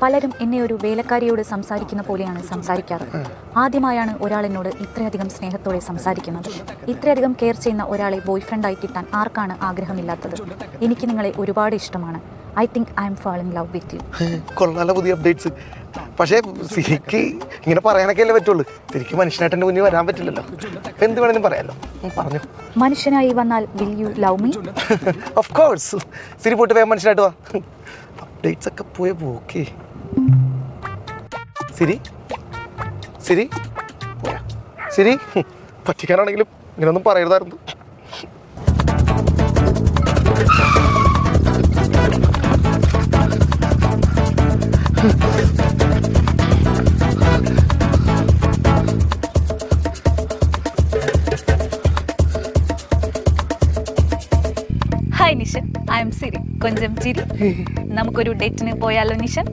പലരും എന്നെ ഒരു വേലക്കാരിയോട് സംസാരിക്കുന്ന പോലെയാണ് സംസാരിക്കാറ്. ആദ്യമായാണ് ഒരാൾ എന്നോട് ഇത്രയധികം സ്നേഹത്തോടെ സംസാരിക്കുന്നത്. ഇത്രയധികം കെയർ ചെയ്യുന്ന ഒരാളെ ബോയ് ഫ്രണ്ടായി കിട്ടാൻ ആർക്കാണ് ആഗ്രഹമില്ലാത്തത്? എനിക്ക് നിങ്ങളെ ഒരുപാട് ഇഷ്ടമാണ്. I think I M fall in love with you. കൊള്ളാലോ പുതിയ അപ്ഡേറ്റ്സ്. പക്ഷേ സിരിക്ക് ഇങ്ങനെ പറയാനൊക്കെ അല്ലേ പറ്റുള്ളൂ. ശരിക്കും മനുഷ്യനായിട്ട് എൻ്റെ മുന്നിൽ വരാൻ പറ്റില്ലല്ലോ. എന്ത് വേണമെങ്കിലും പറയാമല്ലോ. പറഞ്ഞു മനുഷ്യനായി വന്നാൽ will you love me? Of course. Siri പോയിട്ട് വേഗം മനുഷ്യനായിട്ട് വാ. അപ്ഡേറ്റ്സ് ഒക്കെ പോയ പോക്കേ. സിരി സിരി പോയാ സിരി. പറ്റിക്കാനാണെങ്കിലും ഇങ്ങനെയൊന്നും പറയരുതായിരുന്നു. Hi Nishan, I am Siri. കൊഞ്ചം ചിരി. നമുക്കൊരു ഡേറ്റിന് പോയാലോ നിഷൻ?